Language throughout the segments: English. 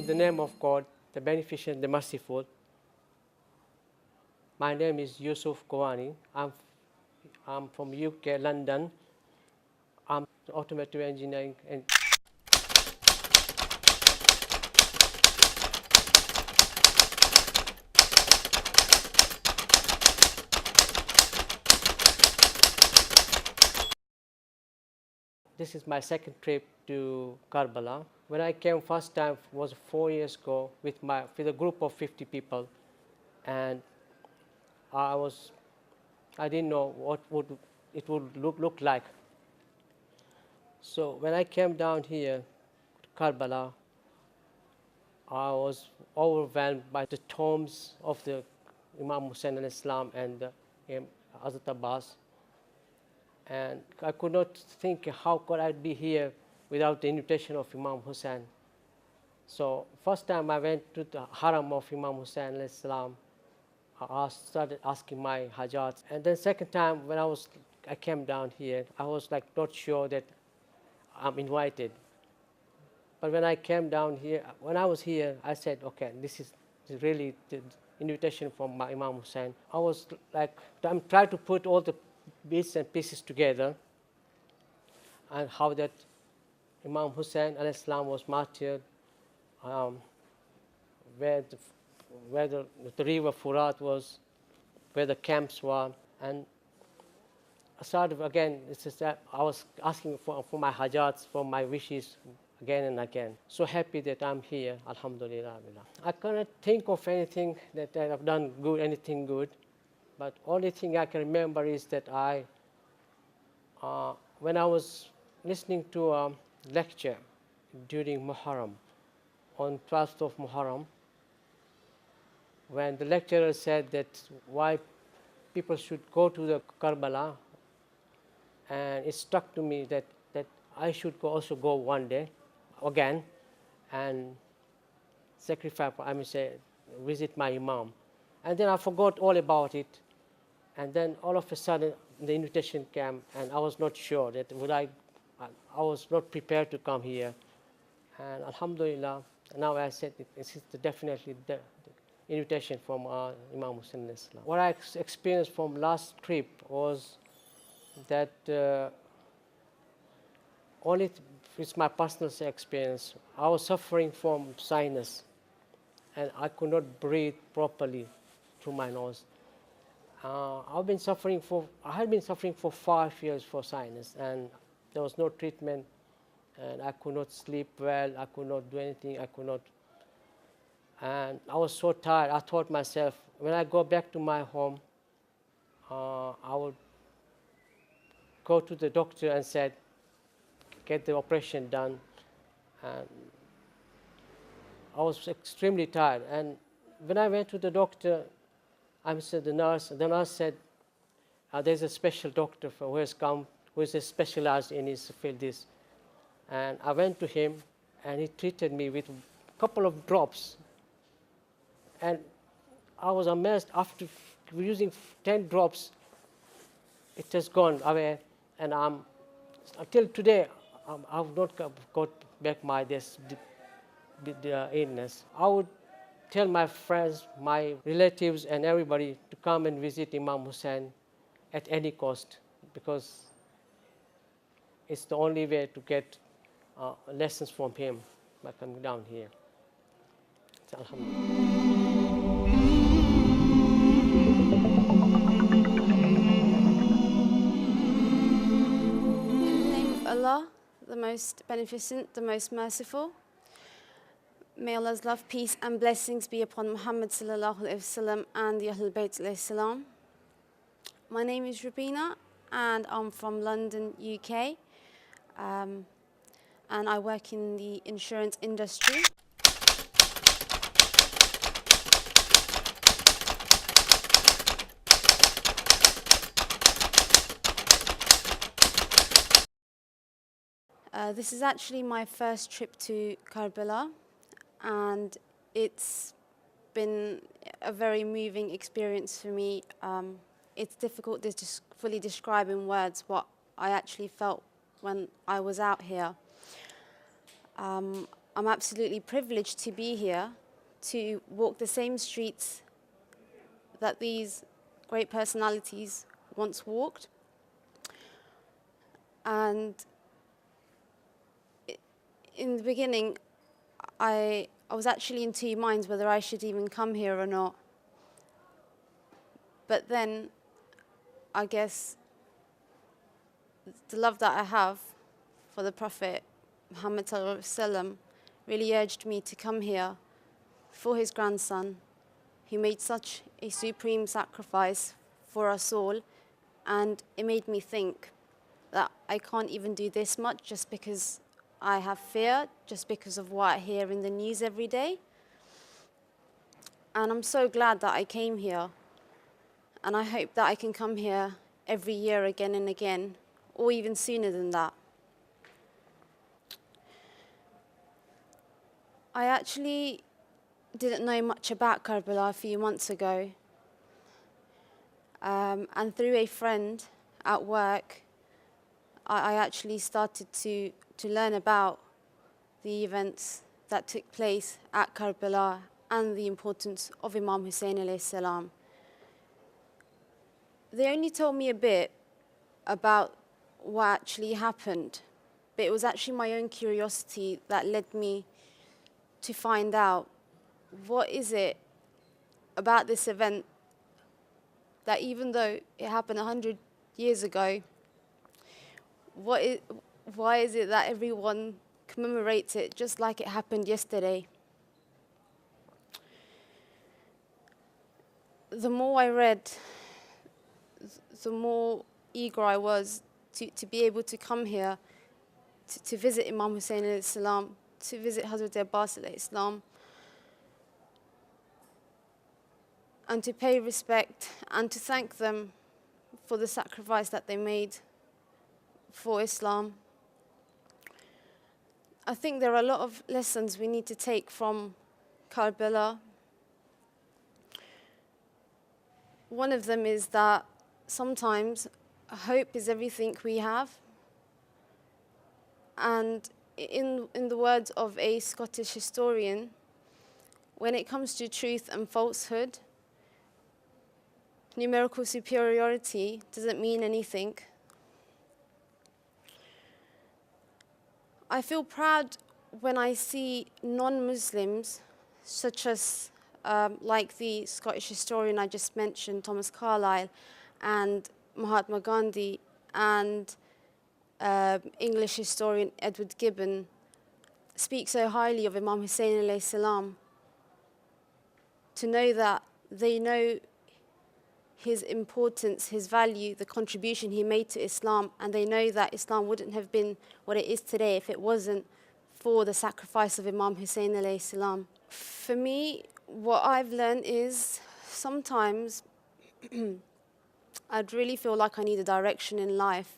In the name of God, the Beneficent, the Merciful. My name is Yousof Goani. I'm from UK, London. I'm automotive engineering and this is my second trip to Karbala. When I came first time was 4 years ago with a group of 50 people, and I didn't know what it would look like. So when I came down here to Karbala, I was overwhelmed by the tombs of the Imam Hussein alayhi salam and Hazrat Abbas. And I could not think how could I be here without the invitation of Imam Hussein. So first time I went to the haram of Imam Hussein alayhi salam, I started asking my hajats. And then second time when I came down here, I was like not sure that I'm invited. But when I came down here, when I was here, I said, okay, this is really the invitation from my Imam Hussein. I was like, I'm trying to put all the bits and pieces together, and how that Imam Hussein alayhi salam was martyred, where the river Furat was, where the camps were. And I started again, I was asking for my hajats, for my wishes again and again. So happy that I'm here, alhamdulillah. I cannot think of anything that I've done good, anything good, but only thing I can remember is that when I was listening to a lecture during Muharram, on 12th of Muharram, when the lecturer said that why people should go to the Karbala, and it struck to me that I should also go one day again and sacrifice, visit my Imam. And then I forgot all about it. And then all of a sudden, the invitation came, and I was not sure that I was not prepared to come here. And alhamdulillah, now I said this is definitely the invitation from Imam Hussein Islam. What I experienced from last trip was that it's my personal experience. I was suffering from sinus, and I could not breathe properly through my nose. I had been suffering for 5 years for sinus, and there was no treatment, and I could not sleep well. I could not do anything. And I was so tired. I thought myself, when I go back to my home, I would go to the doctor and said, get the operation done. And I was extremely tired. And when I went to the doctor, the nurse said, there's a special doctor who has come, who is specialized in his field. And I went to him, and he treated me with a couple of drops. And I was amazed, after using 10 drops, it has gone away. And until today, I've not got back the illness. I would tell my friends, my relatives, and everybody to come and visit Imam Hussein at any cost, because it's the only way to get lessons from him by coming down here. So, alhamdulillah. Allah, the most beneficent, the most merciful. May Allah's love, peace and blessings be upon Muhammad sallallahu alaihi wasallam and the Ahlul Bayt alayhi salam. My name is Robine, and I'm from London, UK, and I work in the insurance industry. This is actually my first trip to Karbala, and it's been a very moving experience for me. It's difficult to just fully describe in words what I actually felt when I was out here. I'm absolutely privileged to be here, to walk the same streets that these great personalities once walked. And in the beginning, I was actually in two minds whether I should even come here or not. But then, I guess, the love that I have for the Prophet Muhammad Sallallahu Alaihi Wasallam really urged me to come here for his grandson, who made such a supreme sacrifice for us all. And it made me think that I can't even do this much just because I have fear, just because of what I hear in the news every day. And I'm so glad that I came here. And I hope that I can come here every year again and again, or even sooner than that. I actually didn't know much about Karbala a few months ago. And through a friend at work, I actually started to learn about the events that took place at Karbala and the importance of Imam Hussein alayhi salam. They only told me a bit about what actually happened, but it was actually my own curiosity that led me to find out what is it about this event that, even though it happened 100 years ago, why is it that everyone commemorates it just like it happened yesterday? The more I read, the more eager I was to be able to come here, to visit Imam Hussein alayhi salam, to visit Hazrat Abbas alayhi salam, and to pay respect and to thank them for the sacrifice that they made for Islam. I think there are a lot of lessons we need to take from Karbala. One of them is that sometimes hope is everything we have. And in the words of a Scottish historian, when it comes to truth and falsehood, numerical superiority doesn't mean anything. I feel proud when I see non-Muslims, such as like the Scottish historian I just mentioned, Thomas Carlyle, and Mahatma Gandhi, and English historian Edward Gibbon, speak so highly of Imam Hussein alayhi salam, to know that they know his importance, his value, the contribution he made to Islam, and they know that Islam wouldn't have been what it is today if it wasn't for the sacrifice of Imam Hussein alayhi salam. For me, what I've learned is sometimes I'd really feel like I need a direction in life.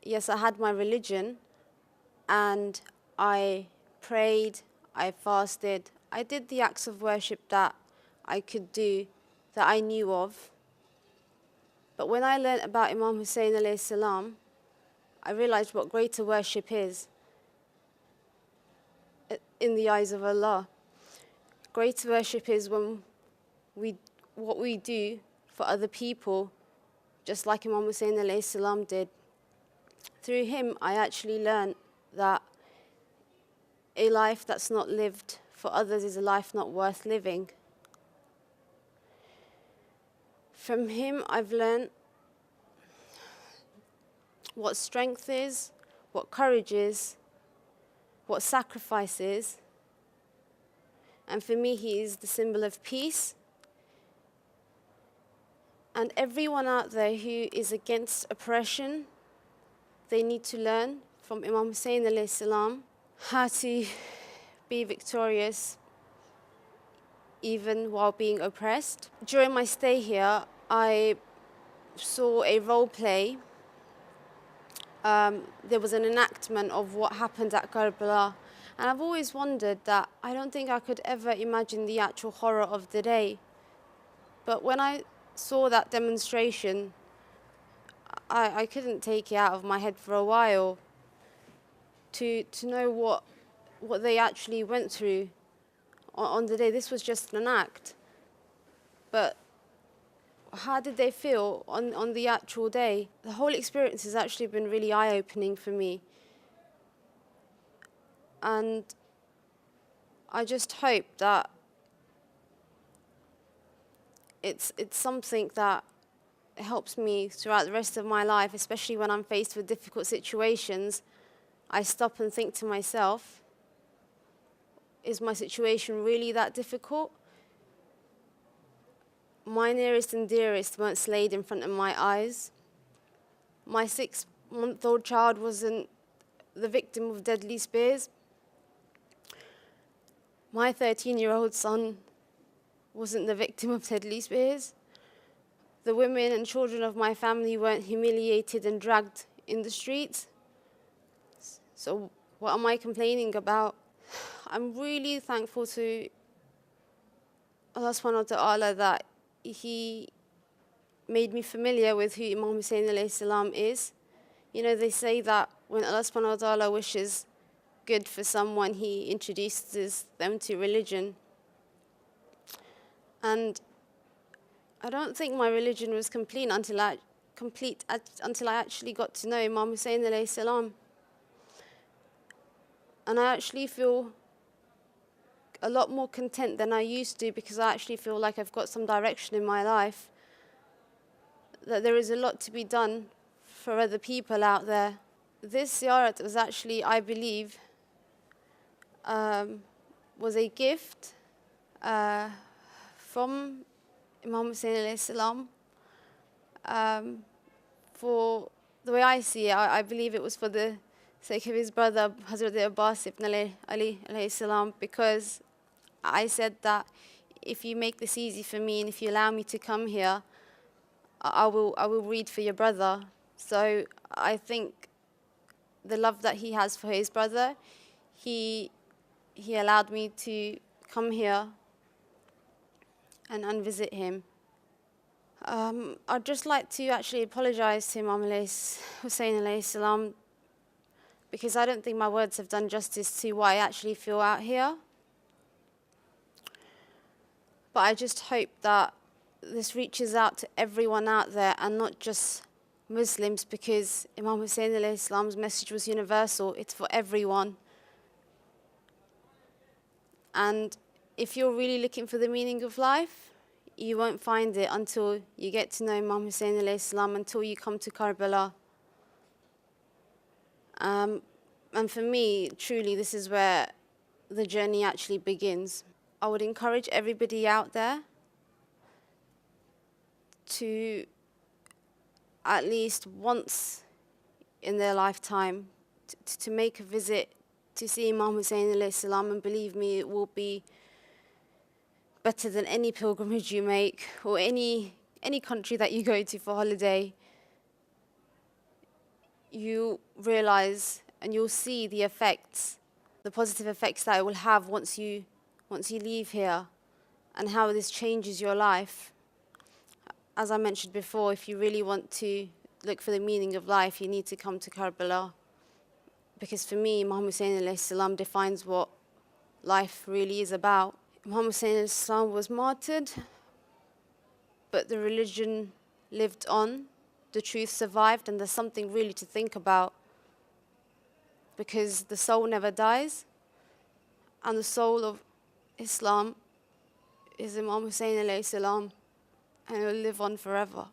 Yes, I had my religion, and I prayed, I fasted, I did the acts of worship that I could do, that I knew of. But when I learned about Imam Hussein alayhi salam, I realized what greater worship is in the eyes of Allah. Greater worship is when what we do for other people, just like Imam Hussein alayhi salam did. Through him, I actually learned that a life that's not lived for others is a life not worth living. From him, I've learned what strength is, what courage is, what sacrifice is. And for me, he is the symbol of peace. And everyone out there who is against oppression, they need to learn from Imam Hussein alayhi salam how to be victorious even while being oppressed. During my stay here, I saw a role play. There was an enactment of what happened at Karbala. And I've always wondered that I don't think I could ever imagine the actual horror of the day. But when I saw that demonstration, I couldn't take it out of my head for a while. To know what what they actually went through on the day. This was just an act. But how did they feel on the actual day? The whole experience has actually been really eye-opening for me. And I just hope that it's something that helps me throughout the rest of my life, especially when I'm faced with difficult situations. I stop and think to myself, is my situation really that difficult? My nearest and dearest weren't slayed in front of my eyes. My 6-month-old child wasn't the victim of deadly spears. My 13-year-old son wasn't the victim of deadly spears. The women and children of my family weren't humiliated and dragged in the streets. So what am I complaining about? I'm really thankful to Allah subhanahu wa ta'ala that He made me familiar with who Imam Hussein alayhi salam is. You know, they say that when Allah subhanahu wa ta'ala wishes good for someone, He introduces them to religion. And I don't think my religion was complete until I actually got to know Imam Hussein alayhi salam. And I actually feel a lot more content than I used to, because I actually feel like I've got some direction in my life, that there is a lot to be done for other people out there. This Zyarah was actually, I believe, was a gift from Imam Hussein alayhi salam. For the way I see it, I believe it was for the sake of his brother, Hazrat Abbas ibn Ali alayhi salam, because I said that if you make this easy for me and if you allow me to come here, I will read for your brother. So I think the love that he has for his brother, he allowed me to come here and visit him. I'd just like to actually apologize to Imam Hussein alayhi salam, because I don't think my words have done justice to what I actually feel out here. But I just hope that this reaches out to everyone out there and not just Muslims, because Imam Hussein alayhi salam's message was universal. It's for everyone. And if you're really looking for the meaning of life, you won't find it until you get to know Imam Hussein alayhi salam, until you come to Karbala. And for me, truly, this is where the journey actually begins. I would encourage everybody out there to, at least once in their lifetime, to make a visit to see Imam Hussein alayhi salam, and believe me, it will be better than any pilgrimage you make or any country that you go to for holiday. You realize and you'll see the effects, the positive effects that it will have once you leave here, and how this changes your life. As I mentioned before, if you really want to look for the meaning of life, you need to come to Karbala. Because for me, Imam Hussein alayhi salam defines what life really is about. Imam Hussein alayhi salam was martyred, but the religion lived on, the truth survived, and there's something really to think about. Because the soul never dies, and the soul of Islam is Imam Hussein alayhi salam, and it will live on forever.